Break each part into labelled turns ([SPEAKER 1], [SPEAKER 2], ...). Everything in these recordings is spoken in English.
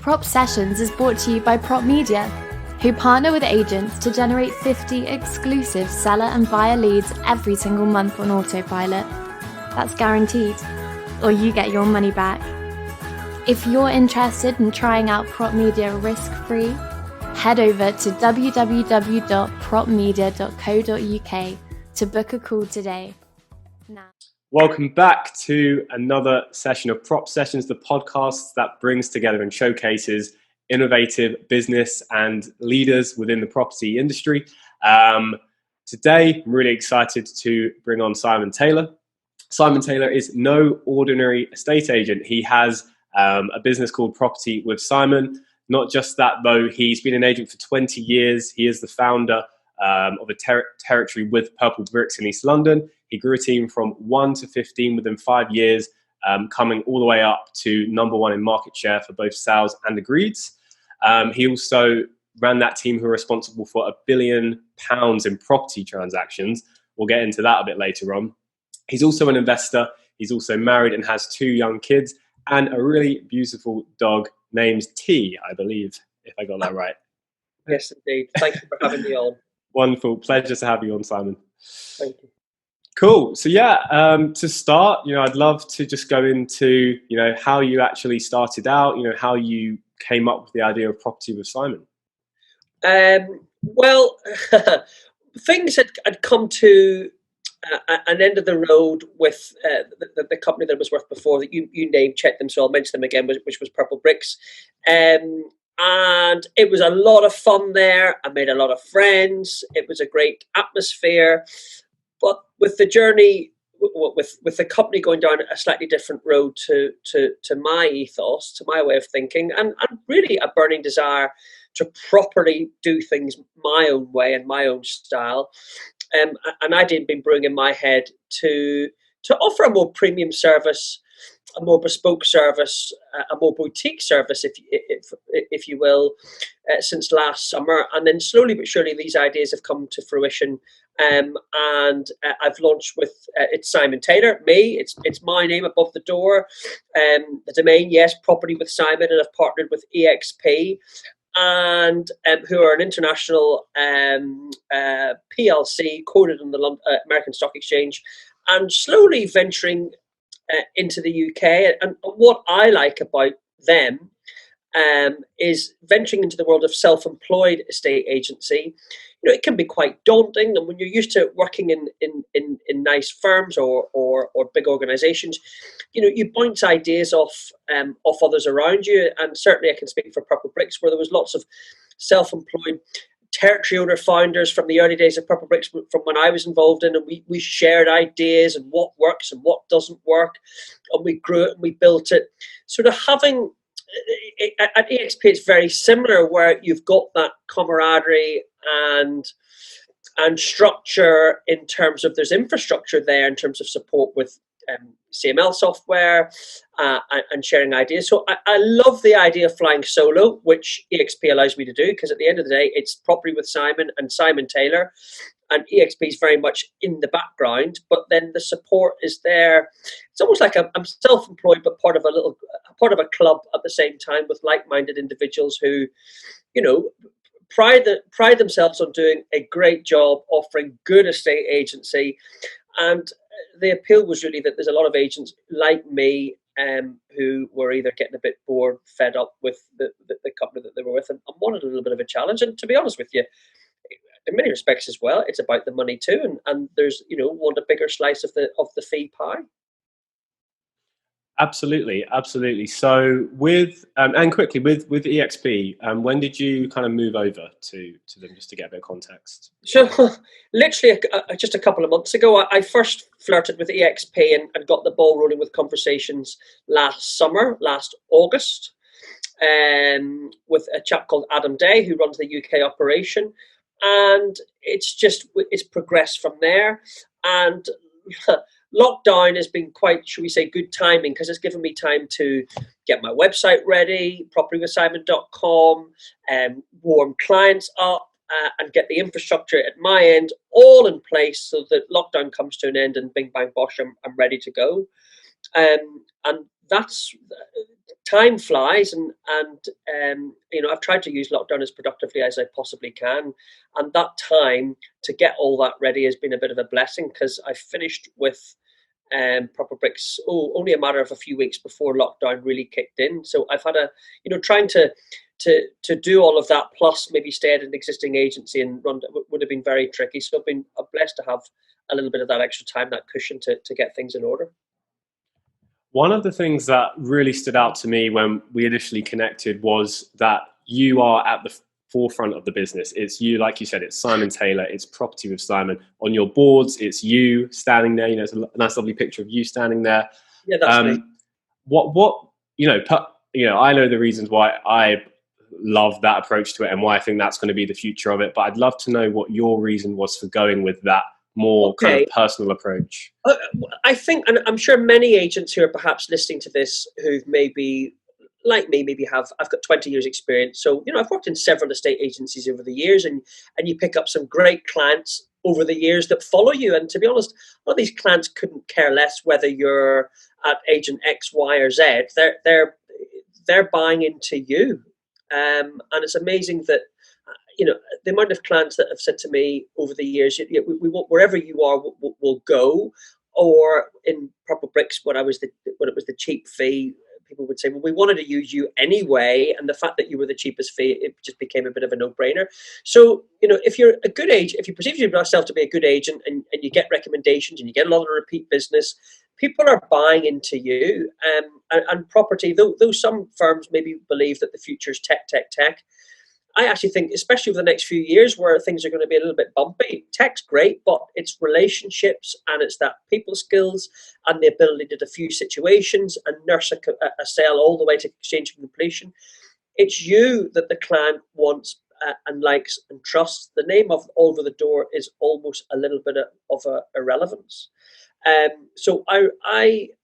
[SPEAKER 1] Prop Sessions is brought to you by Prop Media, who partner with agents to generate 50 exclusive seller and buyer leads every single month on autopilot. That's guaranteed, or you get your money back. If you're interested in trying out Prop Media risk-free, head over to www.propmedia.co.uk to book a call today. Now.
[SPEAKER 2] Welcome back to another session of Prop Sessions, the podcast that brings together and showcases innovative business and leaders within the property industry. Today, I'm really excited to bring on Simon Taylor. Simon Taylor is no ordinary estate agent. He has a business called Property with Simon. Not just that, though, he's been an agent for 20 years. He is the founder of a territory with Purple Bricks in East London. He grew a team from 1 to 15 within 5 years, coming all the way up to number 1 in market share for both sales and agreeds. He also ran that team who are responsible for £1 billion in property transactions. We'll get into that a bit later on. He's also an investor. He's also married and has 2 young kids and a really beautiful dog named T, I believe, if I got that right.
[SPEAKER 3] Yes, indeed. Thank you for having me on.
[SPEAKER 2] Wonderful. Pleasure to have you on, Simon.
[SPEAKER 3] Thank you.
[SPEAKER 2] Cool. So to start, I'd love to just go into, how you actually started out, how you came up with the idea of Property with Simon.
[SPEAKER 3] Well, things had come to an end of the road with the company that I was with before that you name-checked them, so I'll mention them again, which was Purple Bricks. And it was a lot of fun there. I made a lot of friends. It was a great atmosphere. But with the journey, with the company going down a slightly different road to my ethos, to my way of thinking, and really a burning desire to properly do things my own way and my own style, an idea had been brewing in my head to offer a more premium service, a more bespoke service, a more boutique service, if you will, since last summer. And then slowly but surely these ideas have come to fruition. And I've launched with it's Simon Taylor, me. It's my name above the door. The domain, yes, Property with Simon, and I've partnered with EXP, and who are an international PLC quoted on the American Stock Exchange, and slowly venturing into the UK. And what I like about them is venturing into the world of self-employed estate agency. It can be quite daunting, and when you're used to working in nice firms or big organisations, you bounce ideas off others around you. And certainly, I can speak for Purple Bricks, where there was lots of self-employed territory owner founders from the early days of Purple Bricks, from when I was involved in, and we shared ideas and what works and what doesn't work, and we grew it and we built it. Sort of having at EXP, it's very similar, where you've got that camaraderie and structure in terms of there's infrastructure there in terms of support with CML software and sharing ideas. So I love the idea of flying solo, which EXP allows me to do, because at the end of the day, it's Property with Simon and Simon Taylor, and EXP is very much in the background, but then the support is there. It's almost like I'm self-employed, but part of a club at the same time, with like-minded individuals who, pride themselves on doing a great job, offering good estate agency. And the appeal was really that there's a lot of agents like me who were either getting a bit bored, fed up with the company that they were with, and wanted a little bit of a challenge. And to be honest with you, in many respects as well, it's about the money too, and there's want a bigger slice of the fee pie.
[SPEAKER 2] Absolutely. So with EXP, when did you kind of move over to them, just to get a bit of context?
[SPEAKER 3] So literally just a couple of months ago, I first flirted with EXP and got the ball rolling with conversations last August, with a chap called Adam Day, who runs the UK operation, and it's progressed from there. And lockdown has been quite, should we say, good timing, because it's given me time to get my website ready, propertywithsimon.com, warm clients up, and get the infrastructure at my end all in place so that lockdown comes to an end and bing bang bosh, I'm ready to go. And that's time flies, and I've tried to use lockdown as productively as I possibly can, and that time to get all that ready has been a bit of a blessing, because I finished with Proper Bricks only a matter of a few weeks before lockdown really kicked in. So I've had trying to do all of that, plus maybe stay at an existing agency and run, would have been very tricky. So I'm blessed to have a little bit of that extra time, that cushion to get things in order.
[SPEAKER 2] One of the things that really stood out to me when we initially connected was that you are at the forefront of the business. It's you, like you said, it's Simon Taylor, it's Property with Simon. On your boards, it's you standing there. It's a nice, lovely picture of you standing there.
[SPEAKER 3] Yeah, that's me.
[SPEAKER 2] I know the reasons why I love that approach to it and why I think that's going to be the future of it. But I'd love to know what your reason was for going with that more kind of personal approach.
[SPEAKER 3] I think, and I'm sure many agents who are perhaps listening to this, who've maybe, like me, I've got 20 years experience. So, I've worked in several estate agencies over the years, and you pick up some great clients over the years that follow you. And to be honest, a lot of these clients couldn't care less whether you're at agent X, Y, or Z. They're buying into you. And it's amazing that, the amount of clients that have said to me over the years, we want, wherever you are, we'll go. Or in Proper Bricks, when it was the cheap fee, people would say, well, we wanted to use you anyway. And the fact that you were the cheapest fee, it just became a bit of a no-brainer. So, if you're a good agent, if you perceive yourself to be a good agent, and you get recommendations and you get a lot of repeat business, people are buying into you. And property, though some firms maybe believe that the future is tech, I actually think, especially over the next few years where things are going to be a little bit bumpy, tech's great, but it's relationships, and it's that people skills and the ability to diffuse situations and nurse a sale all the way to exchange and completion. It's you that the client wants and likes and trusts. The name of over the door is almost a little bit of a irrelevance. So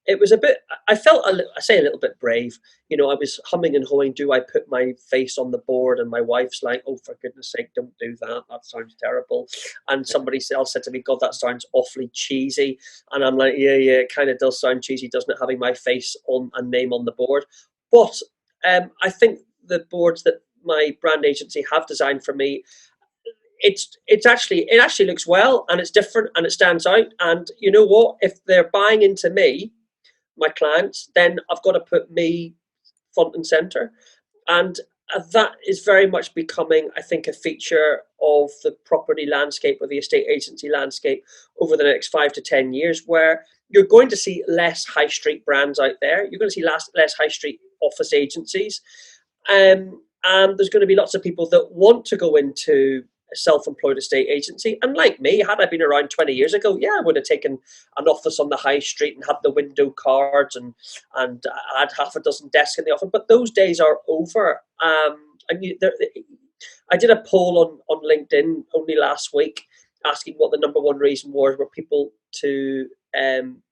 [SPEAKER 3] it was a bit, I felt, I say a little bit brave. I was humming and hawing, do I put my face on the board? And my wife's like, oh, for goodness sake, don't do that. That sounds terrible. And somebody else said to me, God, that sounds awfully cheesy. And I'm like, yeah, it kind of does sound cheesy, doesn't it, having my face on a name on the board? But I think the boards that my brand agency have designed for me, it actually looks well, and it's different, and it stands out. And you know what? If they're buying into me, my clients, then I've got to put me front and center. And that is very much becoming, I think, a feature of the property landscape, or the estate agency landscape, over the next 5 to 10 years, where you're going to see less high street brands out there. You're going to see less high street office agencies. And there's going to be lots of people that want to go into a self-employed estate agency. And like me, had I been around 20 years ago, yeah, I would have taken an office on the high street and had the window cards and had half a dozen desks in the office. But those days are over. I did a poll on LinkedIn only last week, asking what the number one reason was were people to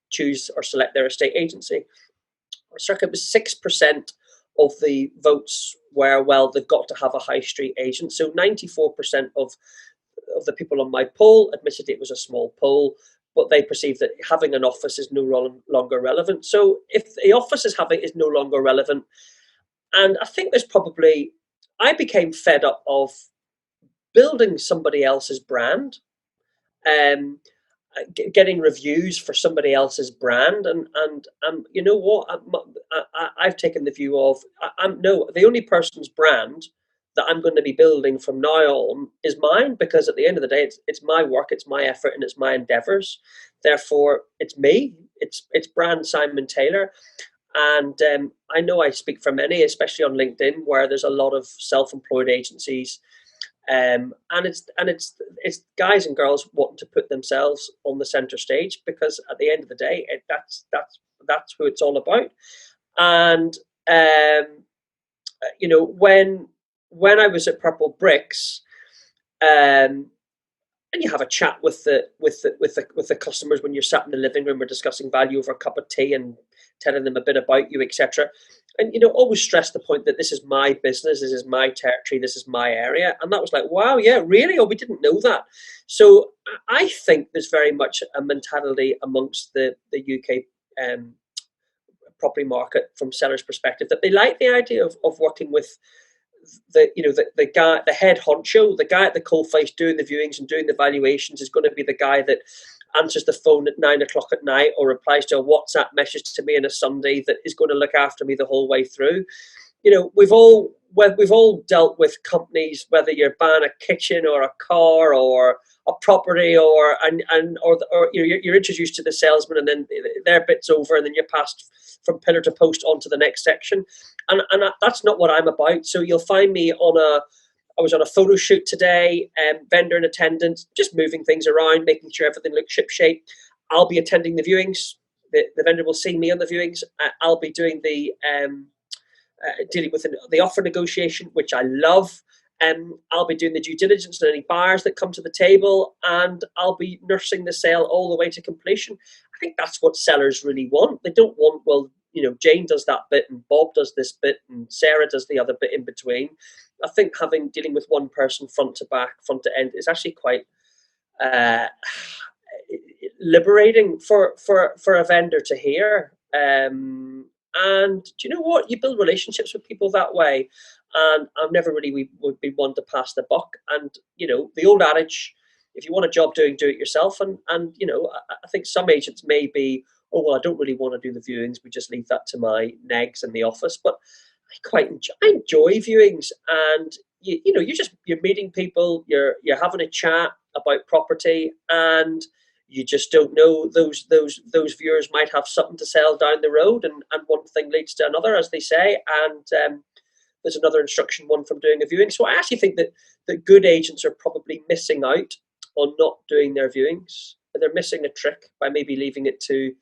[SPEAKER 3] choose or select their estate agency. Circa it was 6% of the votes were, well, they've got to have a high street agent. So 94% of the people on my poll admitted it was a small poll, but they perceive that having an office is no longer relevant. So if the office is no longer relevant, and I think I became fed up of building somebody else's brand, getting reviews for somebody else's brand, and you know what, I've taken the view of the only person's brand that I'm going to be building from now on is mine, because at the end of the day, it's my work, it's my effort, and it's my endeavors. Therefore, it's me, it's brand Simon Taylor. And I know I speak for many, especially on LinkedIn, where there's a lot of self-employed agencies. And it's guys and girls wanting to put themselves on the center stage, because at the end of the day, that's who it's all about. And when I was at Purple Bricks, and you have a chat with the customers when you're sat in the living room, or discussing value over a cup of tea and telling them a bit about you, etc. And always stress the point that this is my business, this is my territory, this is my area. And that was like, wow, yeah, really? Oh, we didn't know that. So I think there's very much a mentality amongst the UK property market from sellers' perspective, that they like the idea of working with the guy, the head honcho, the guy at the coalface doing the viewings and doing the valuations is going to be the guy that answers the phone at 9 o'clock at night or replies to a WhatsApp message to me on a Sunday, that is going to look after me the whole way through. We've all dealt with companies, whether you're buying a kitchen or a car or a property, or you're introduced to the salesman, and then their bit's over, and then you're passed from pillar to post onto the next section, and that's not what I'm about. So you'll find me I was on a photo shoot today, vendor in attendance, just moving things around, making sure everything looks shipshape. I'll be attending the viewings. The vendor will see me on the viewings. I'll be doing the dealing with the offer negotiation, which I love. I'll be doing the due diligence on any buyers that come to the table, and I'll be nursing the sale all the way to completion. I think that's what sellers really want. They don't want, well, Jane does that bit and Bob does this bit and Sarah does the other bit in between. I think dealing with one person front to back, front to end, is actually quite liberating for a vendor to hear. And do you know what? You build relationships with people that way. And I've never really would be one to pass the buck. And, the old adage, if you want a job doing, do it yourself. And I think some agents may be, oh, well, I don't really want to do the viewings. We just leave that to my negs in the office. But I enjoy viewings. And, you're meeting people, you're having a chat about property, and you just don't know, those viewers might have something to sell down the road, and one thing leads to another, as they say, and there's another instruction one from doing a viewing. So I actually think that good agents are probably missing out on not doing their viewings. They're missing a trick by maybe leaving it to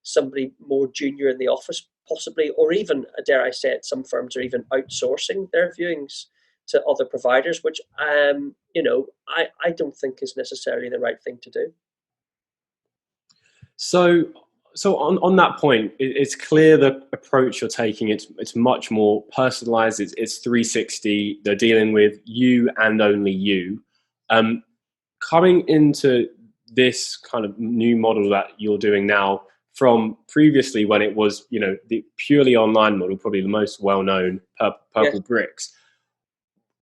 [SPEAKER 3] somebody more junior in the office, possibly, or even, dare I say it, some firms are even outsourcing their viewings to other providers, which I don't think is necessarily the right thing to do.
[SPEAKER 2] So on that point, it's clear the approach you're taking. It's much more personalized. It's 360. They're dealing with you and only you. Coming into this kind of new model that you're doing now, from previously when it was the purely online model, probably the most well-known, Purple Bricks.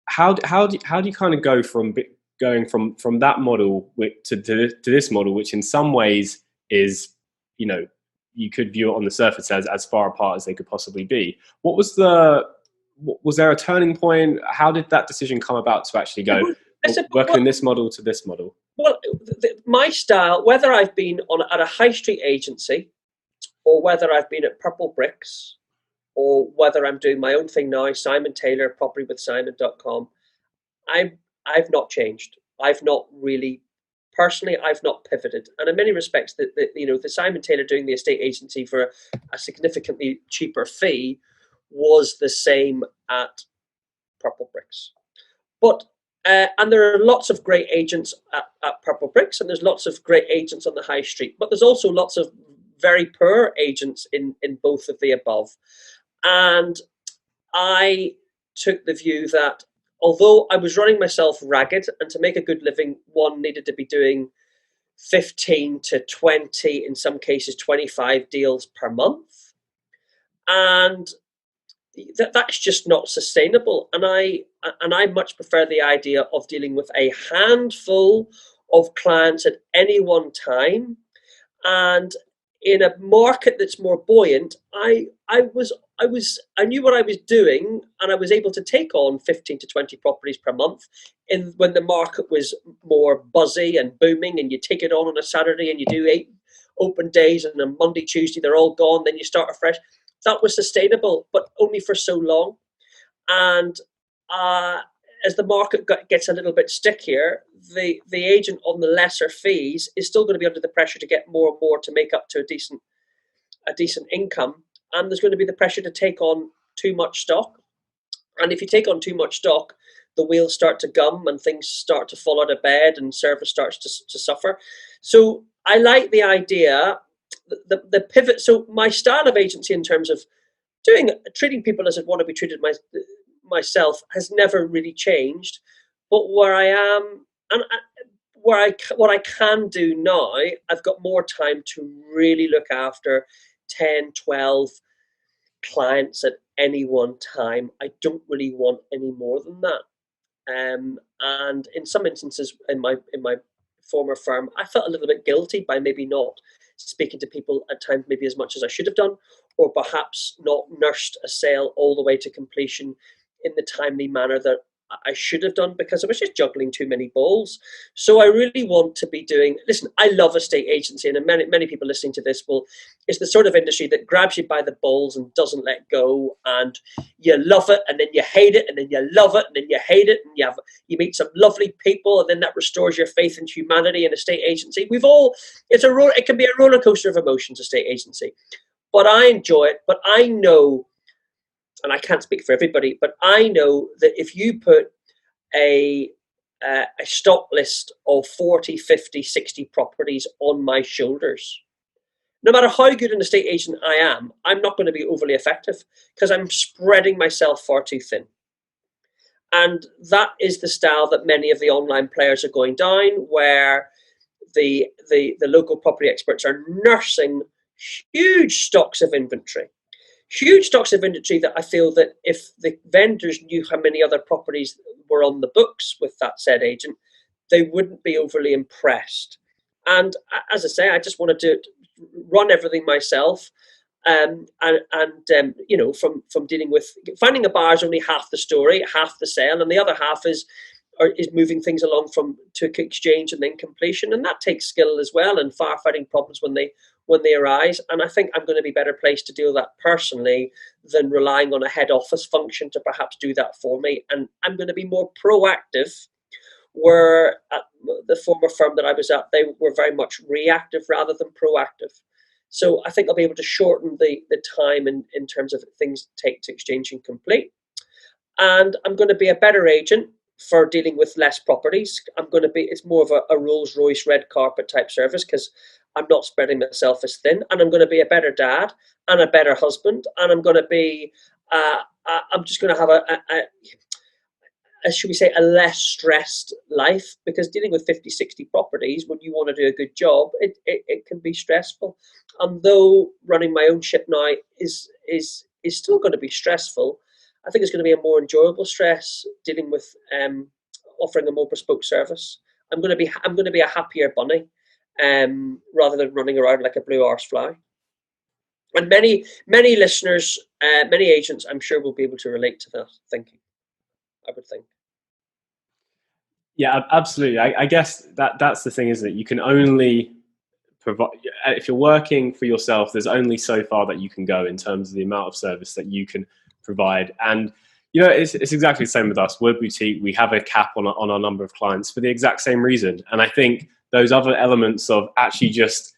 [SPEAKER 2] How do you kind of go from going from that model to this model, which in some ways is, you could view it on the surface as far apart as they could possibly be? Was there a turning point? How did that decision come about to actually go working in this model to this model?
[SPEAKER 3] Well, my style, whether I've been at a high street agency, or whether I've been at Purple Bricks, or whether I'm doing my own thing now, Simon Taylor, propertywithsimon.com, I've not changed. I've not really, personally, I've not pivoted. And in many respects, the Simon Taylor doing the estate agency for a significantly cheaper fee was the same at Purple Bricks. But and there are lots of great agents at Purple Bricks, and there's lots of great agents on the high street. But there's also lots of very poor agents in both of the above. And I took the view that although I was running myself ragged, and to make a good living, one needed to be doing 15 to 20, in some cases 25 deals per month. And that's just not sustainable. And I much prefer the idea of dealing with a handful of clients at any one time. And in a market that's more buoyant, I knew what I was doing, and I was able to take on 15 to 20 properties per month when the market was more buzzy and booming, and you take it on a Saturday and you do 8 open days, and on Monday, Tuesday, they're all gone, then you start afresh. That was sustainable, but only for so long. And as the market gets a little bit stickier, the agent on the lesser fees is still going to be under the pressure to get more and more to make up to a decent income. And there's going to be the pressure to take on too much stock. And if you take on too much stock, the wheels start to gum and things start to fall out of bed and service starts to suffer. So I like the idea, the pivot. So my style of agency in terms of treating people as I'd want to be treated myself has never really changed. But where I am and what I can do now, I've got more time to really look after 10, 12 clients at any one time. I don't really want any more than that. And in some instances in my former firm, I felt a little bit guilty by maybe not speaking to people at times maybe as much as I should have done, or perhaps not nursed a sale all the way to completion in the timely manner that I should have done, because I was just juggling too many balls. So I really want to be doing, listen, I love estate agency, and many people listening to this it's the sort of industry that grabs you by the balls and doesn't let go, and you love it, and then you hate it, and then you love it, and then you hate it, and you meet some lovely people, and then that restores your faith in humanity and estate agency. It can be a roller coaster of emotions, estate agency. But I enjoy it, but I know, and I can't speak for everybody, but I know that if you put a stock list of 40, 50, 60 properties on my shoulders, no matter how good an estate agent I am, I'm not going to be overly effective, because I'm spreading myself far too thin. And that is the style that many of the online players are going down, where the local property experts are nursing huge stocks of inventory. Huge stocks of inventory that I feel that if the vendors knew how many other properties were on the books with that said agent, they wouldn't be overly impressed. And as I say, I just wanted to run everything myself. From dealing with finding a buyer is only half the story, half the sale, and the other half is moving things along to exchange and then completion, and that takes skill as well, and firefighting problems when they arise. And I think I'm going to be better placed to deal with that personally than relying on a head office function to perhaps do that for me. And I'm going to be more proactive, where at the former firm that I was at, they were very much reactive rather than proactive. So I think I'll be able to shorten the time in terms of things take to exchange and complete. And I'm going to be a better agent for dealing with less properties. It's more of a Rolls Royce red carpet type service, because I'm not spreading myself as thin. And I'm going to be a better dad and a better husband. And I'm going to be, I'm just going to have should we say, a less stressed life, because dealing with 50, 60 properties when you want to do a good job, it can be stressful. And though running my own ship now is still going to be stressful, I think it's going to be a more enjoyable stress dealing with offering a more bespoke service. I'm going to be a happier bunny, rather than running around like a blue arse fly. And many listeners, many agents, I'm sure, will be able to relate to that thinking, I would think.
[SPEAKER 2] Yeah, absolutely. I guess that's the thing, isn't it? You can only provide, if you're working for yourself, there's only so far that you can go in terms of the amount of service that you can provide. And it's exactly the same with us. We're boutique. We have a cap on our number of clients for the exact same reason. And I think those other elements of actually just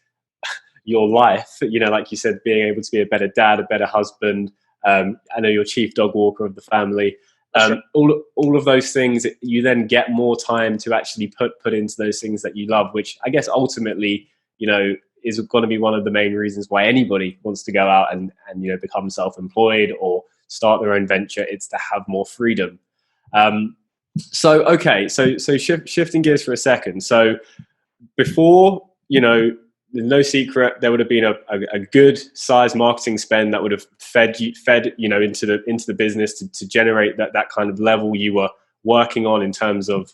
[SPEAKER 2] your life, like you said, being able to be a better dad, a better husband, I know you're chief dog walker of the family. Sure. All of those things, you then get more time to actually put into those things that you love, which I guess ultimately, is going to be one of the main reasons why anybody wants to go out and become self-employed or start their own venture. It's to have more freedom. So shifting gears for a second. So before, no secret, there would have been a good size marketing spend that would have fed into the business to generate that kind of level you were working on in terms of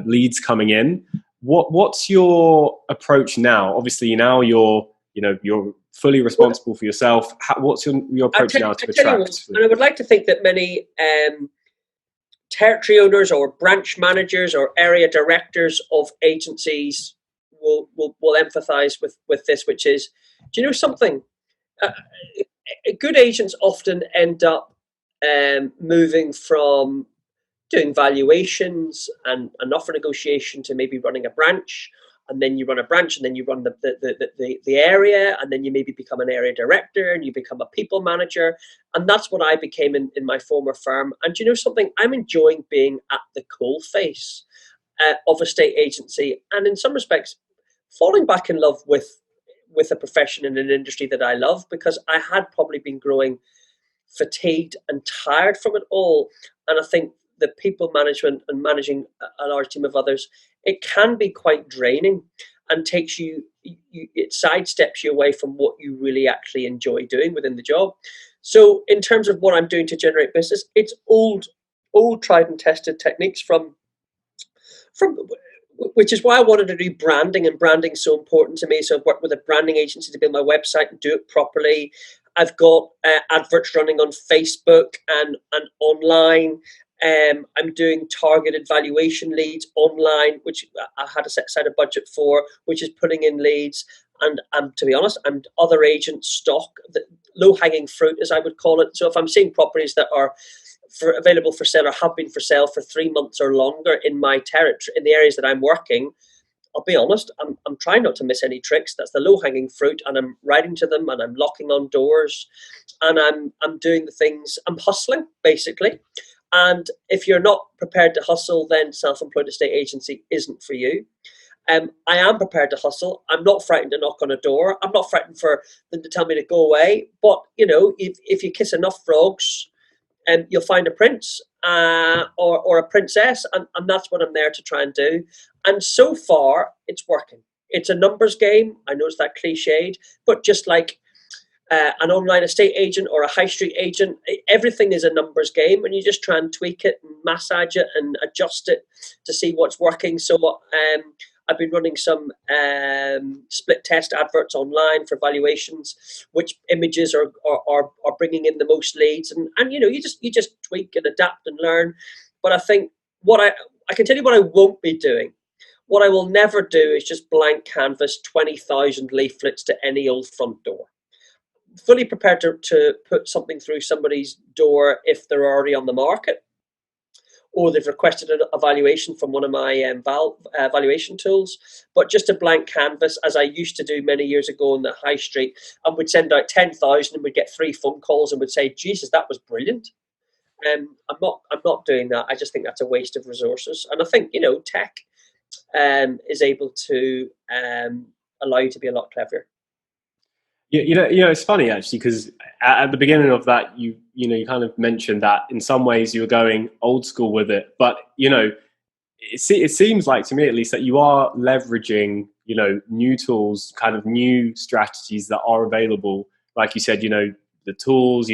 [SPEAKER 2] leads coming in. What's your approach now? Obviously, now you're fully responsible for yourself. What's your approach now to attract?
[SPEAKER 3] And I would like to think that many territory owners or branch managers or area directors of agencies will empathize with this, which is, do you know something? Good agents often end up moving from doing valuations and an offer negotiation to maybe running a branch, and then you run a branch, and then you run the area, and then you maybe become an area director, and you become a people manager. And that's what I became in my former firm. And do you know something? I'm enjoying being at the coalface of a state agency, and in some respects, falling back in love with a profession in an industry that I love, because I had probably been growing fatigued and tired from it all. And I think the people management and managing a large team of others, it can be quite draining and takes it sidesteps you away from what you really actually enjoy doing within the job. So in terms of what I'm doing to generate business, it's old tried and tested techniques from which is why I wanted to do branding, and branding is so important to me. So I've worked with a branding agency to build my website and do it properly. I've got adverts running on Facebook and online. I'm doing targeted valuation leads online, which I had to set aside a budget for, which is putting in leads. And to be honest, and other agents stock, the low-hanging fruit, as I would call it. So if I'm seeing properties that are available for sale or have been for sale for 3 months or longer in my territory, in the areas that I'm working, I'll be honest, I'm trying not to miss any tricks. That's the low-hanging fruit, and I'm writing to them, and I'm knocking on doors, and I'm doing the things. I'm hustling, basically. And if you're not prepared to hustle, then self-employed estate agency isn't for you. I am prepared to hustle. I'm not frightened to knock on a door. I'm not frightened for them to tell me to go away. But, if you kiss enough frogs, you'll find a prince or a princess, and that's what I'm there to try and do. And so far, it's working. It's a numbers game. I know it's that cliched, but just like an online estate agent or a high street agent, everything is a numbers game, and you just try and tweak it and massage it and adjust it to see what's working. So I've been running some split test adverts online for valuations, which images are bringing in the most leads, and you just tweak and adapt and learn. But I think I can tell you what I won't be doing. What I will never do is just blank canvas 20,000 leaflets to any old front door. Fully prepared to put something through somebody's door if they're already on the market, or they've requested a valuation from one of my valuation tools. But just a blank canvas, as I used to do many years ago on the high street, and would send out 10,000 and would get 3 phone calls and would say, Jesus, that was brilliant. I'm not doing that. I just think that's a waste of resources. And I think, tech is able to allow you to be a lot cleverer.
[SPEAKER 2] It's funny actually, because at the beginning of that, you kind of mentioned that in some ways you were going old school with it, but it seems like, to me at least, that you are leveraging new tools, kind of new strategies that are available. Like you said, the tools,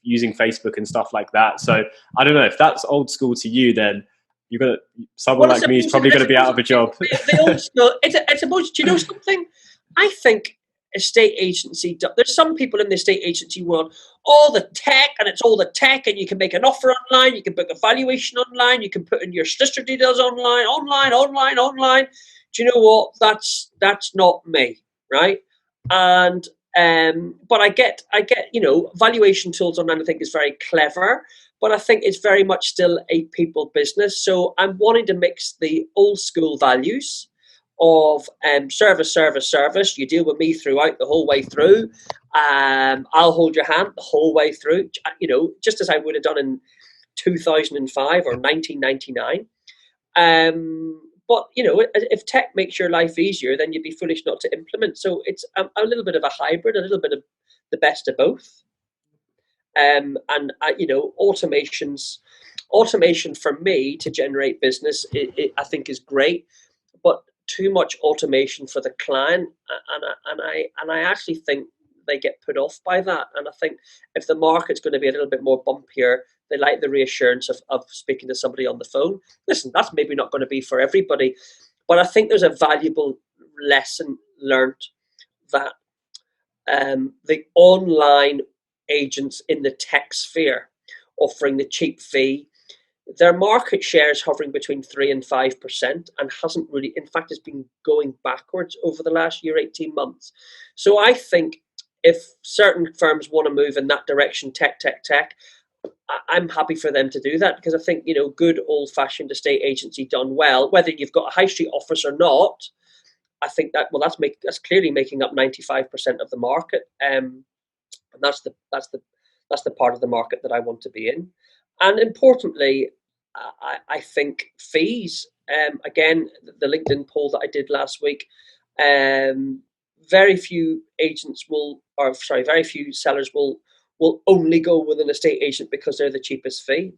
[SPEAKER 2] using Facebook and stuff like that. So I don't know if that's old school to you. Then someone like me is probably going to be out of a job.
[SPEAKER 3] The old school. It's about. Do you know something? I think estate agency, there's some people in the estate agency world, all the tech, and it's all the tech, and you can make an offer online, you can book a valuation online, you can put in your solicitor details online. Do you know what? That's not me, right? And but I get valuation tools online, I think, is very clever, but I think it's very much still a people business. So I'm wanting to mix the old school values of service. You deal with me throughout the whole way through. I'll hold your hand the whole way through, just as I would have done in 2005 or 1999. But if tech makes your life easier, then you'd be foolish not to implement. So it's a little bit of a hybrid, a little bit of the best of both. Automation for me to generate business, I think is great, but too much automation for the client, and I actually think they get put off by that. And I think if the market's going to be a little bit more bumpier, they like the reassurance of speaking to somebody on the phone. Listen, that's maybe not going to be for everybody, but I think there's a valuable lesson learned that the online agents in the tech sphere offering the cheap fee, their market share is hovering between 3 and 5% and hasn't really, in fact, has been going backwards over the last year, 18 months. So I think if certain firms want to move in that direction, tech, I'm happy for them to do that, because I think, good old-fashioned estate agency done well, whether you've got a high street office or not, I think that's clearly making up 95% of the market, and that's the part of the market that I want to be in. And importantly, I think fees. Again, the LinkedIn poll that I did last week, very few sellers will only go with an estate agent because they're the cheapest fee.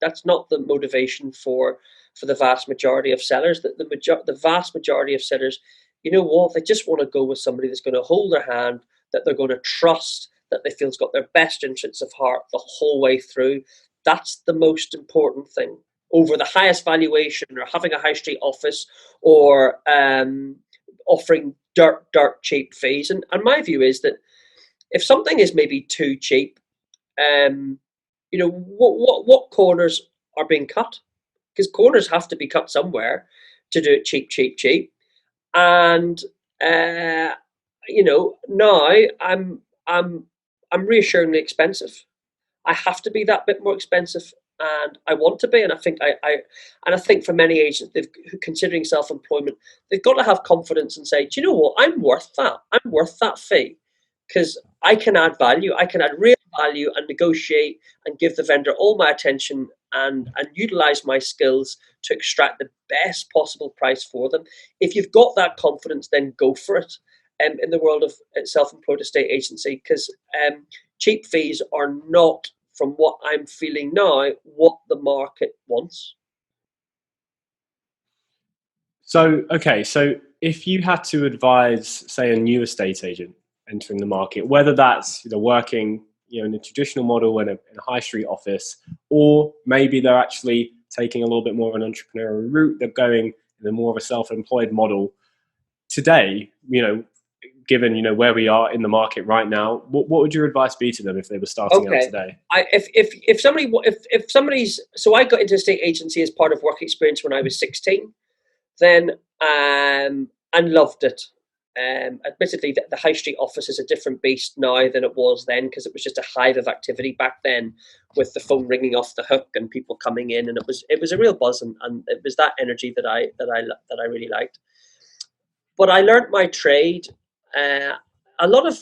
[SPEAKER 3] That's not the motivation for the vast majority of sellers. The vast majority of sellers, they just want to go with somebody that's going to hold their hand, that they're going to trust, that they feel's got their best interests of heart the whole way through. That's the most important thing over the highest valuation or having a high street office or offering dirt cheap fees. And my view is that if something is maybe too cheap, what corners are being cut? Because corners have to be cut somewhere to do it cheap. And now I'm reassuringly expensive. I have to be that bit more expensive, and I want to be. And I think for many agents, considering self-employment, they've got to have confidence and say, do you know what? I'm worth that. I'm worth that fee because I can add value. I can add real value and negotiate and give the vendor all my attention and utilize my skills to extract the best possible price for them. If you've got that confidence, then go for it. In the world of self-employed estate agency, because cheap fees are not, from what I'm feeling now, what the market wants.
[SPEAKER 2] So if you had to advise, say, a new estate agent entering the market, whether that's working in a traditional model in a high street office, or maybe they're actually taking a little bit more of an entrepreneurial route, they're going in a more of a self-employed model today, given where we are in the market right now, what would your advice be to them if they were starting out today?
[SPEAKER 3] If somebody's, so I got into estate agency as part of work experience when I was 16, then and loved it. Admittedly, the high street office is a different beast now than it was then, because it was just a hive of activity back then, with the phone ringing off the hook and people coming in, and it was a real buzz, and it was that energy that I really liked. But I learned my trade. A lot of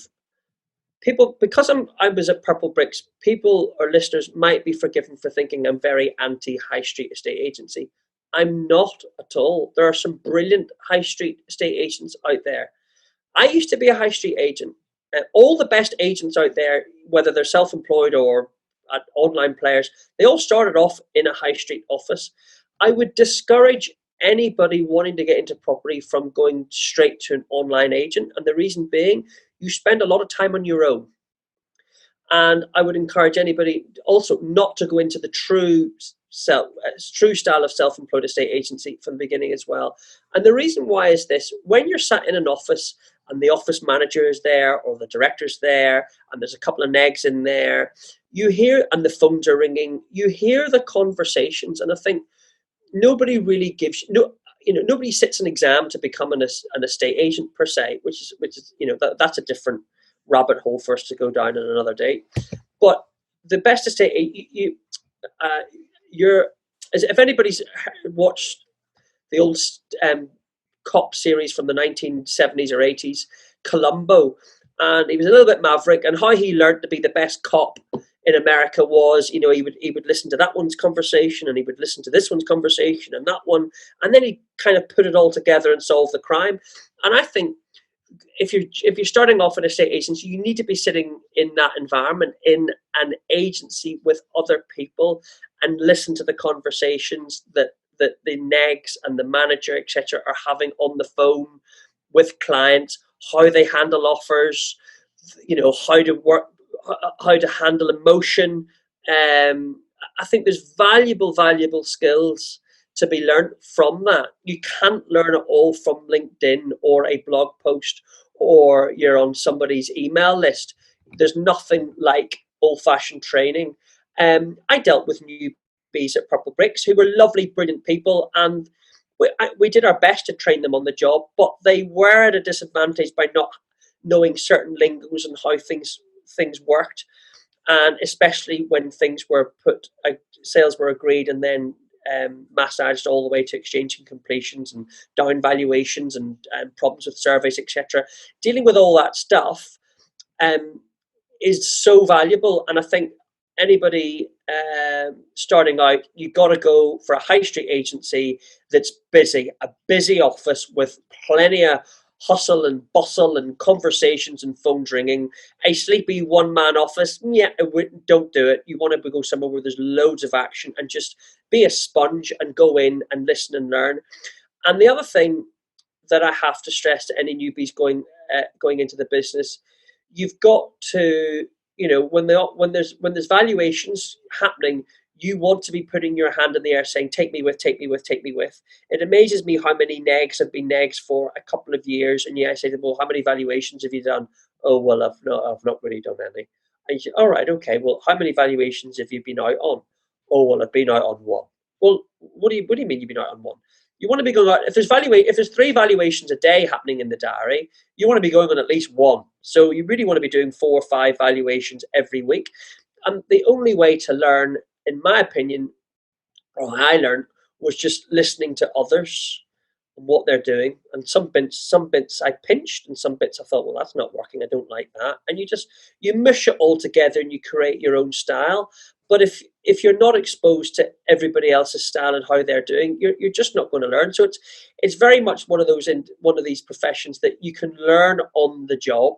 [SPEAKER 3] people, because I was at Purple Bricks, people or listeners might be forgiven for thinking I'm very anti high street estate agency. I'm not at all. There are some brilliant high street estate agents out there. I used to be a high street agent. All the best agents out there, whether they're self-employed or online players, they all started off in a high street office. I would discourage anybody wanting to get into property from going straight to an online agent. And the reason being, you spend a lot of time on your own. And I would encourage anybody also not to go into the true style of self-employed estate agency from the beginning as well. And the reason why is this: when you're sat in an office and the office manager is there or the director's there and there's a couple of negs in there, you hear, and the phones are ringing, you hear the conversations. And I think nobody really gives nobody sits an exam to become an estate agent per se, which is that's a different rabbit hole for us to go down on another day. But the best estate if anybody's watched the old cop series from the 1970s or 80s, Columbo, and he was a little bit maverick, and how he learned to be the best cop in America was, he would listen to that one's conversation, and he would listen to this one's conversation and that one, and then he kind of put it all together and solve the crime. And I think if you're starting off an estate agency, you need to be sitting in that environment, in an agency with other people, and listen to the conversations that the negs and the manager, etc., are having on the phone with clients, how they handle offers, how to work, how to handle emotion. I think there's valuable skills to be learned from that. You can't learn it all from LinkedIn or a blog post, or you're on somebody's email list. There's nothing like old-fashioned training. I dealt with newbies at Purple Bricks who were lovely, brilliant people, and we did our best to train them on the job, but they were at a disadvantage by not knowing certain lingos and how things worked, and especially when things were sales were agreed and then massaged all the way to exchange and completions and down valuations and problems with surveys, etc. Dealing with all that stuff is so valuable, and I think anybody starting out, you've got to go for a high street agency that's busy, a busy office with plenty of hustle and bustle and conversations and phones ringing. A sleepy one-man office, don't do it. You want to go somewhere where there's loads of action and just be a sponge and go in and listen and learn. And the other thing that I have to stress to any newbies going into the business, you've got to when there's valuations happening, you want to be putting your hand in the air saying, take me with, take me with, take me with. It amazes me how many negs have been negs for a couple of years. And I say to them, well, how many valuations have you done? Oh, well, I've not really done any. And you say, all right, okay, well, how many valuations have you been out on? Oh, well, I've been out on one. Well, what do you mean you've been out on one? You want to be going out, if there's 3 valuations a day happening in the diary, you want to be going on at least 1. So you really want to be doing 4 or 5 valuations every week. And the only way to learn, in my opinion, or I learned, was just listening to others and what they're doing. And some bits I pinched, and some bits I thought, well, that's not working, I don't like that. And you mush it all together and you create your own style. But if you're not exposed to everybody else's style and how they're doing, you're just not going to learn. So it's very much one of these professions that you can learn on the job.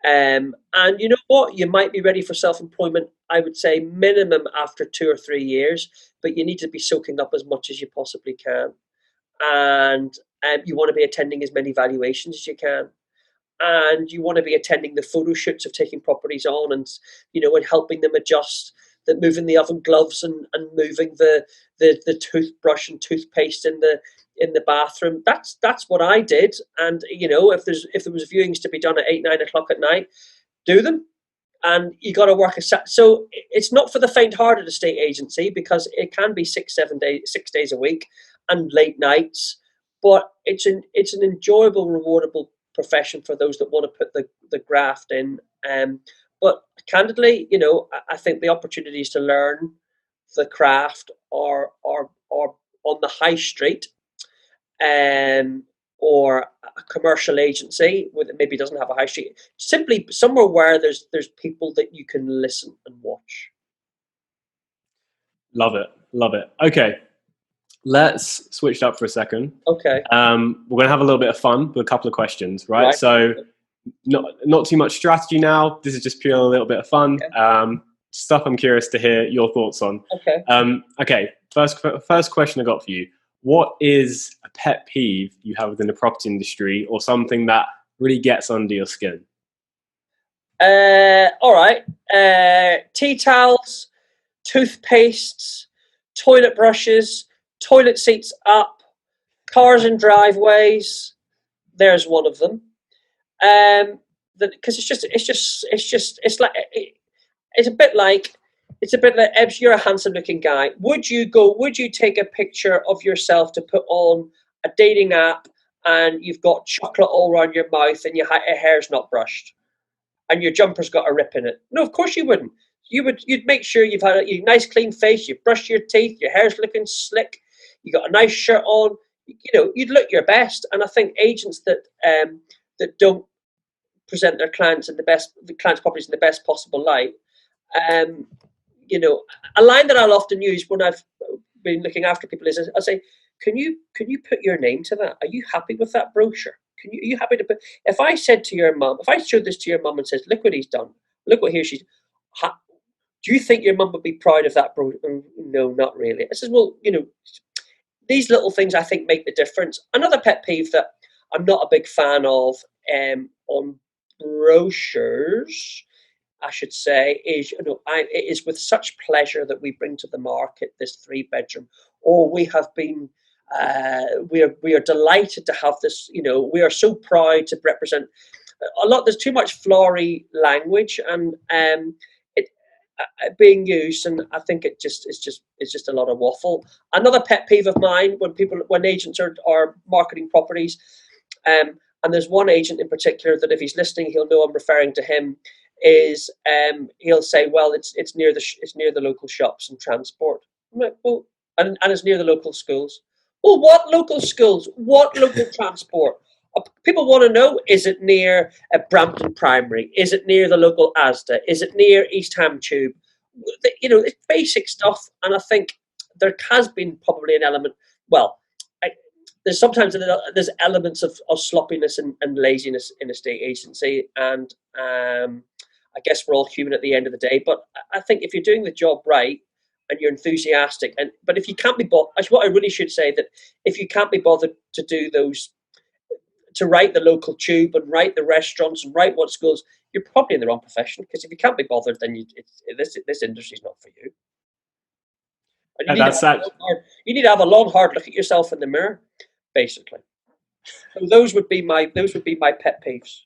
[SPEAKER 3] And you know what? You might be ready for self-employment, I would say minimum after 2 or 3 years, but you need to be soaking up as much as you possibly can. And you want to be attending as many valuations as you can. And you want to be attending the photo shoots of taking properties on, and and helping them adjust, that moving the oven gloves and moving the toothbrush and toothpaste in the bathroom. That's what I did. And if there was viewings to be done at 8, 9 o'clock at night, do them. And you got to work so it's not for the faint-hearted estate agency, because it can be 6 days a week and late nights, but it's an enjoyable, rewardable profession for those that want to put the graft in. But candidly, I think the opportunities to learn the craft are on the high street, or a commercial agency that maybe doesn't have a high street, simply somewhere where there's people that you can listen and watch.
[SPEAKER 2] Love it. Okay, let's switch it up for a second.
[SPEAKER 3] Okay.
[SPEAKER 2] We're going to have a little bit of fun with a couple of questions, right? So not too much strategy now. This is just purely a little bit of fun. Okay. Stuff I'm curious to hear your thoughts on.
[SPEAKER 3] Okay.
[SPEAKER 2] Okay. First question I got for you. What is a pet peeve you have within the property industry, or something that really gets under your skin?
[SPEAKER 3] All right. Tea towels, toothpastes, toilet brushes, toilet seats up, cars in driveways. There's one of them. Because it's a bit like Ebbs, you're a handsome looking guy. Would you take a picture of yourself to put on a dating app, and you've got chocolate all around your mouth and your hair's not brushed and your jumper's got a rip in it? No, of course you wouldn't. You'd make sure you've had a nice clean face, you've brushed your teeth, your hair's looking slick, you got a nice shirt on, you'd look your best. And I think agents that don't present their clients properties in the best possible light, a line that I'll often use when I've been looking after people is, I'll say, can you put your name to that? Are you happy with that brochure? Are you happy to put, if I said to your mum, if I showed this to your mum and says, look what he's done, look what do you think your mum would be proud of that brochure? No, not really. I says, well, these little things I think make the difference. Another pet peeve that I'm not a big fan of on brochures, I should say, is it is with such pleasure that we bring to the market this 3-bedroom. Or we have been, we are delighted to have this. We are so proud to represent a lot. There's too much flowery language and it being used, and I think it's just a lot of waffle. Another pet peeve of mine when agents are marketing properties, and there's one agent in particular that if he's listening, he'll know I'm referring to him. Is he'll say, well, it's near the local shops and transport. I'm like, well, and it's near the local schools. Well, what local schools? What local transport? People want to know: is it near Brampton Primary? Is it near the local Asda? Is it near East Ham Tube? It's basic stuff, and I think there has been probably an element. Well, there's sometimes there's elements of sloppiness and laziness in a estate agency, and I guess we're all human at the end of the day. But I think if you're doing the job right and you're enthusiastic, but if you can't be bothered, what I really should say, that if you can't be bothered to do those, to write the local tube and write the restaurants and write what schools, you're probably in the wrong profession, because if you can't be bothered, then this industry is not for you. And
[SPEAKER 2] And that's that.
[SPEAKER 3] you need to have a long, hard look at yourself in the mirror, basically. So those would be my pet peeves.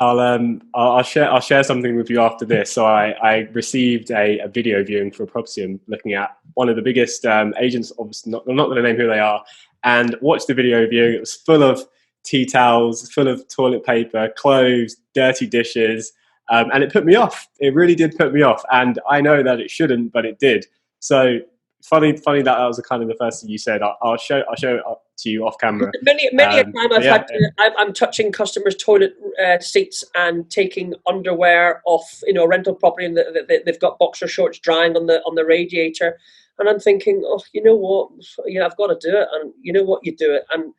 [SPEAKER 2] I'll share something with you after this. So I received a video viewing for a property I'm looking at. One of the biggest agents, obviously I'm not going to name who they are, and watched the video viewing. It was full of tea towels, full of toilet paper, clothes, dirty dishes, and it put me off. It really did put me off, and I know that it shouldn't, but it did. So funny that was kind of the first thing you said. I'll show it up to you off camera.
[SPEAKER 3] Many a time I'm touching customers' toilet seats and taking underwear off, a rental property, and they've got boxer shorts drying on the radiator, and I'm thinking, oh, you know what, I've got to do it, and you know what, you do it, and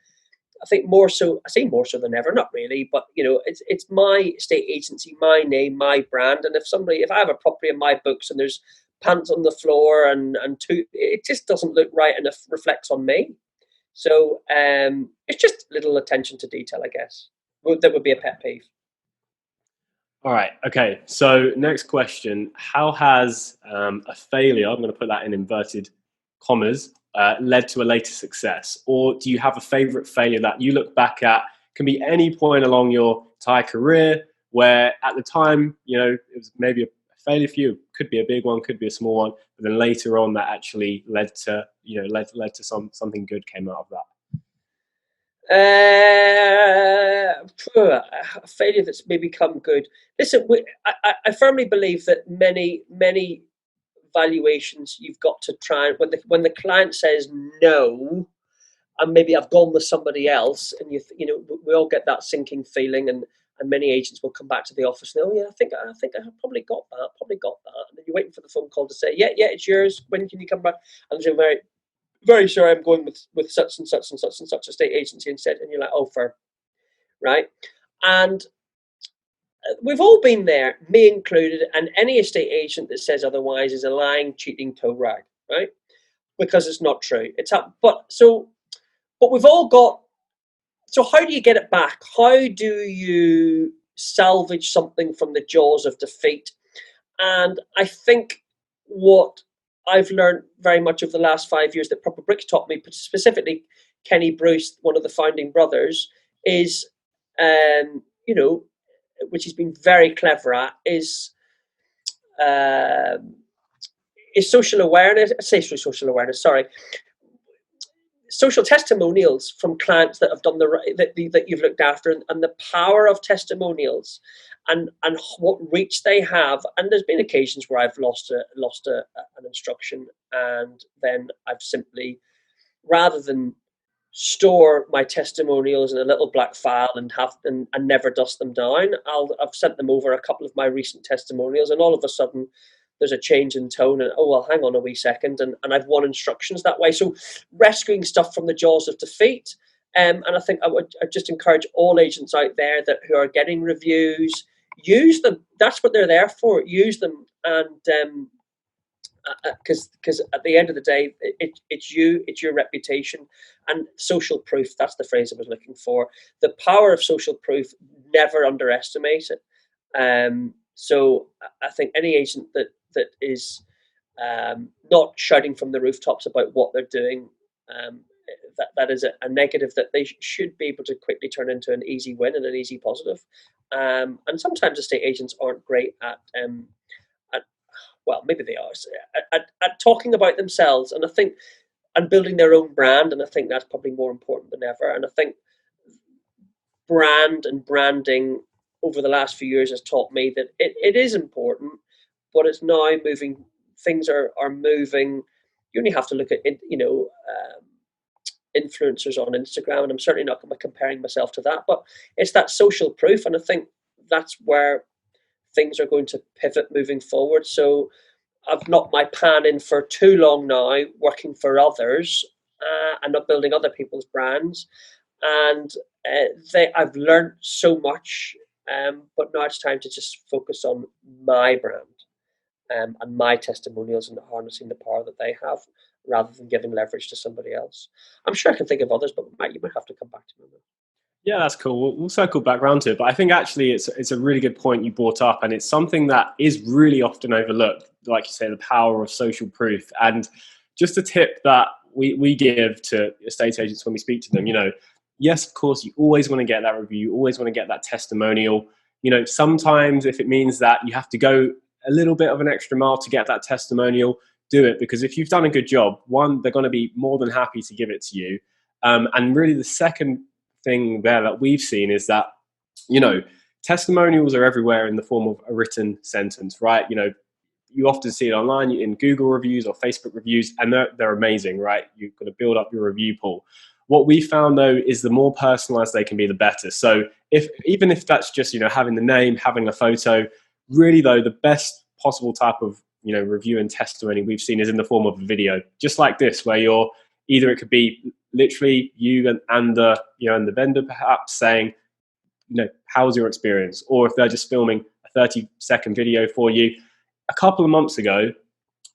[SPEAKER 3] I think more so than ever, not really, but it's my estate agency, my name, my brand, and if I have a property in my books and there's pants on the floor and it just doesn't look right and it reflects on me. So it's just little attention to detail, I guess. That would be a pet peeve.
[SPEAKER 2] All right. Okay. So next question: how has a failure, I'm going to put that in inverted commas, led to a later success? Or do you have a favorite failure that you look back at? Can be any point along your entire career where at the time, it was maybe a failure for you. Could be a big one, could be a small one, but then later on that actually led to something good came out of that.
[SPEAKER 3] A failure that's maybe become good. Listen, I firmly believe that many valuations you've got to try, when the client says no, and maybe I've gone with somebody else, and we all get that sinking feeling, and many agents will come back to the office and, oh yeah, I think I probably got that, and then you're waiting for the phone call to say, yeah, it's yours. When can you come back? And you're very, very sorry, I'm going with such and such and such and such a state agency instead, and you're like, oh, fair, right? And we've all been there, me included, and any estate agent that says otherwise is a lying, cheating toe rag, right? Because it's not true. But we've all got. So how do you get it back? How do you salvage something from the jaws of defeat? And I think what I've learned very much over the last 5 years that Proper Bricks taught me, specifically Kenny Bruce, one of the founding brothers, is, which he's been very clever at, is social awareness. I say social awareness. Sorry. Social testimonials from clients that have done that you've looked after, and the power of testimonials, and what reach they have. And there's been occasions where I've lost an instruction, and then I've simply, rather than store my testimonials in a little black file and never dust them down, I've sent them over a couple of my recent testimonials, and all of a sudden there's a change in tone, and oh well, hang on a wee second, and I've won instructions that way. So rescuing stuff from the jaws of defeat, and I think I just encourage all agents out there who are getting reviews, use them. That's what they're there for. Use them, and because at the end of the day, it's your reputation and social proof. That's the phrase I was looking for. The power of social proof. Never underestimate it. So I think any agent that is not shouting from the rooftops about what they're doing, that is a negative that they should be able to quickly turn into an easy win and an easy positive. And sometimes estate agents aren't great at well, maybe they are, at talking about themselves, and building their own brand. And I think that's probably more important than ever. And I think brand and branding over the last few years has taught me that it is important, but it's now moving. Things are moving. You only have to look at influencers on Instagram, and I'm certainly not comparing myself to that, but it's that social proof, and I think that's where things are going to pivot moving forward. So I've knocked my pan in for too long now, working for others, and not building other people's brands, and I've learned so much, but now it's time to just focus on my brand, and my testimonials, and harnessing the power that they have, rather than giving leverage to somebody else. I'm sure I can think of others, but you might have to come back to me.
[SPEAKER 2] Yeah, that's cool. We'll circle back around to it, but I think actually it's a really good point you brought up, and it's something that is really often overlooked. Like you say, the power of social proof, and just a tip that we give to estate agents when we speak to them. Yes, of course, you always want to get that review, you always want to get that testimonial. Sometimes if it means that you have to go a little bit of an extra mile to get that testimonial, do it, because if you've done a good job, one, they're going to be more than happy to give it to you, and really the second thing there that we've seen is that testimonials are everywhere in the form of a written sentence, right? You often see it online in Google reviews or Facebook reviews, and they're amazing, right? You've got to build up your review pool. What we found though is the more personalized they can be, the better. So even if that's just having the name, having a photo, really though the best possible type of review and testimony we've seen is in the form of a video, just like this, where it could be literally you and the vendor perhaps saying, how was your experience? Or if they're just filming a 30-second video for you. A couple of months ago,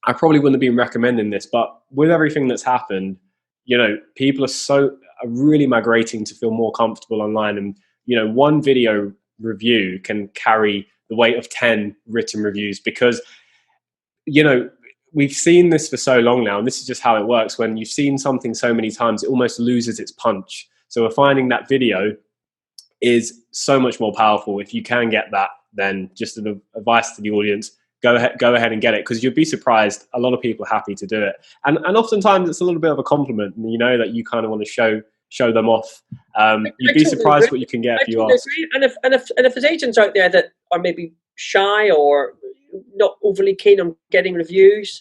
[SPEAKER 2] I probably wouldn't have been recommending this, but with everything that's happened, people are really migrating to feel more comfortable online. And, one video review can carry the weight of 10 written reviews because, we've seen this for so long now, and this is just how it works. When you've seen something so many times, it almost loses its punch. So we're finding that video is so much more powerful. If you can get that, then just an advice to the audience, go ahead and get it, because you'd be surprised. A lot of people are happy to do it. And oftentimes it's a little bit of a compliment, and that you kind of want to show them off. You'd be surprised what you can get if you ask.
[SPEAKER 3] And if there's agents out there that are maybe shy or not overly keen on getting reviews,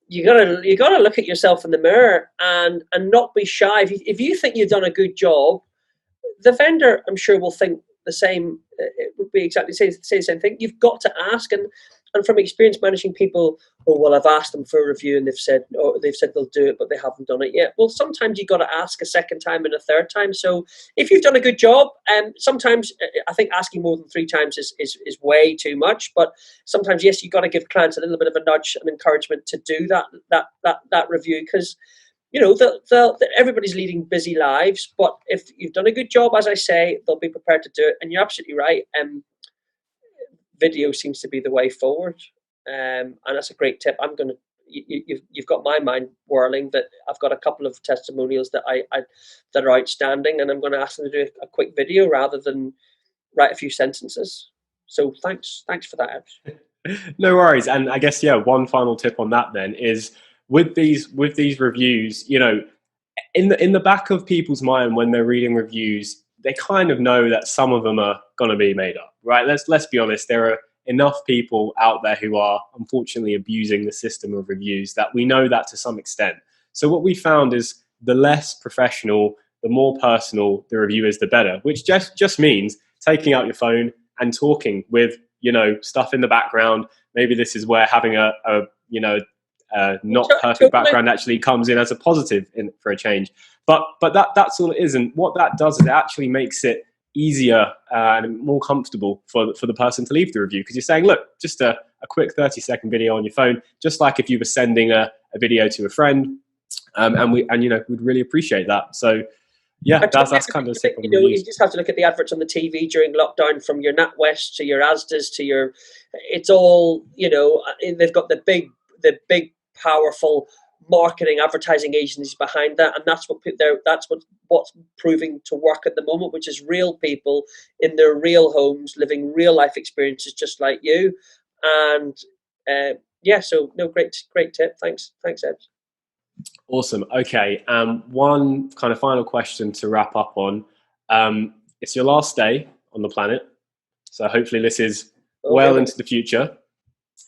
[SPEAKER 3] you gotta look at yourself in the mirror and not be shy. If you think you've done a good job, the vendor, I'm sure, will think the same. It would be exactly say the same thing. You've got to ask, and from experience managing people, I've asked them for a review and they've said they'll do it, but they haven't done it yet. Well, sometimes you got to ask a second time and a third time. So if you've done a good job, sometimes I think asking more than 3 times is way too much. But sometimes, yes, you got to give clients a little bit of a nudge and encouragement to do that review, because everybody's leading busy lives. But if you've done a good job, as I say, they'll be prepared to do it. And you're absolutely right. Video seems to be the way forward, and that's a great tip. You've got my mind whirling that I've got a couple of testimonials that that are outstanding, and I'm going to ask them to do a quick video rather than write a few sentences. So thanks for that, Ed.
[SPEAKER 2] No worries. And I guess one final tip on that then is with these reviews, in the back of people's mind when they're reading reviews, they kind of know that some of them are going to be made up, right? Let's be honest. There are enough people out there who are unfortunately abusing the system of reviews that we know that to some extent. So what we found is the less professional, the more personal the review is, the better, which just means taking out your phone and talking with, stuff in the background. Maybe this is where having a not perfect background actually comes in as a positive for a change. But that's all it is. And what that does is it actually makes it easier and more comfortable for the person to leave the review, because you're saying, look, just a quick 30-second video on your phone, just like if you were sending a video to a friend, and we'd really appreciate that. So that's kind of the tip on the
[SPEAKER 3] you just have to look at the adverts on the TV during lockdown, from your NatWest to your Asda's to your, it's all, they've got the big powerful marketing advertising agencies behind that, and that's what's proving to work at the moment, which is real people in their real homes living real life experiences just like you. And so no, great tip. Thanks Ed.
[SPEAKER 2] Awesome. Okay, one kind of final question to wrap up on. It's your last day on the planet, so hopefully this is well into the future.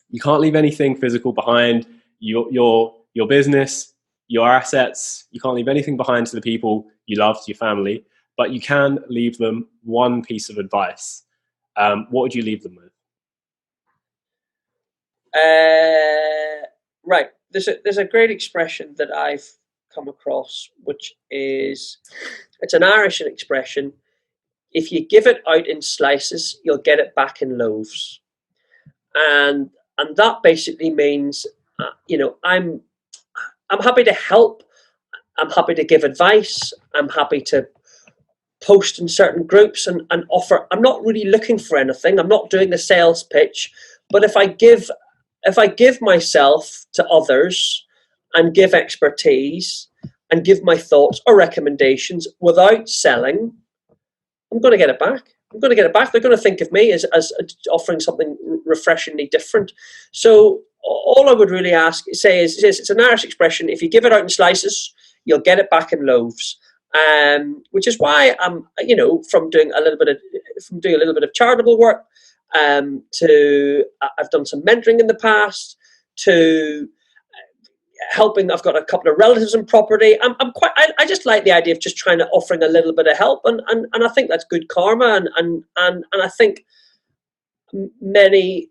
[SPEAKER 2] You can't leave anything physical behind. Your business, your assets, you can't leave anything behind to the people you love, to your family, but you can leave them one piece of advice. What would you leave them with?
[SPEAKER 3] Right. There's a great expression that I've come across, which is, it's an Irish expression. If you give it out in slices, you'll get it back in loaves. And that basically means, I'm happy to help. I'm happy to give advice. I'm happy to post in certain groups and offer. I'm not really looking for anything. I'm not doing the sales pitch, but if I give myself to others and give expertise and give my thoughts or recommendations without selling, I'm going to get it back. I'm going to get it back. They're going to think of me as offering something refreshingly different. So all I would really say is it's an Irish expression: if you give it out in slices, you'll get it back in loaves. Which is why I'm, from doing a little bit of charitable work, to I've done some mentoring in the past, to helping. I've got a couple of relatives in property. I just like the idea of just trying to offering a little bit of help, and I think that's good karma, and I think many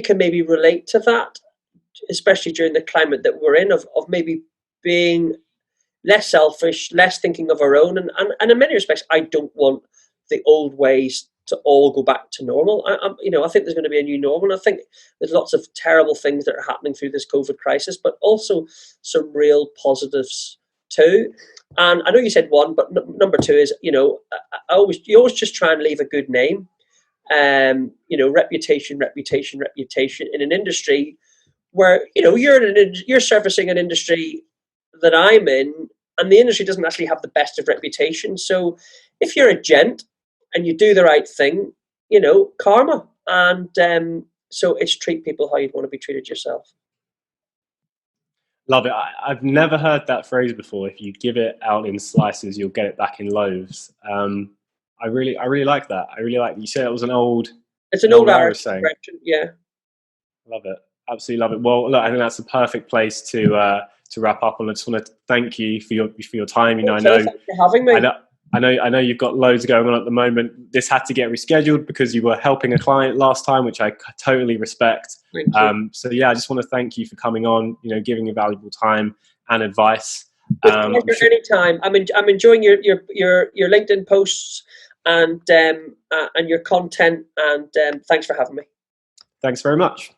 [SPEAKER 3] can maybe relate to that, especially during the climate that we're in of maybe being less selfish, less thinking of our own, and in many respects, I don't want the old ways to all go back to normal. I think there's going to be a new normal. And I think there's lots of terrible things that are happening through this COVID crisis, but also some real positives too. And I know you said one, but number two is, you always just try and leave a good name. Reputation in an industry where you're servicing an industry that I'm in, and the industry doesn't actually have the best of reputation. So if you're a gent and you do the right thing, karma. And so it's treat people how you'd want to be treated yourself.
[SPEAKER 2] Love it. I've never heard that phrase before. If you give it out in slices, you'll get it back in loaves. I really like that. I really like that. You said it was
[SPEAKER 3] It's an old Irish saying. Yeah.
[SPEAKER 2] Love it. Absolutely love it. Well, look, I think that's a perfect place to wrap up on. I just want to thank you for your time. I know.
[SPEAKER 3] Thanks for having me.
[SPEAKER 2] I know you've got loads going on at the moment. This had to get rescheduled because you were helping a client last time, which I totally respect. So yeah, I just want to thank you for coming on. Giving your valuable time and advice.
[SPEAKER 3] Anytime. I'm enjoying your LinkedIn posts and your content. And thanks for having me.
[SPEAKER 2] Thanks very much.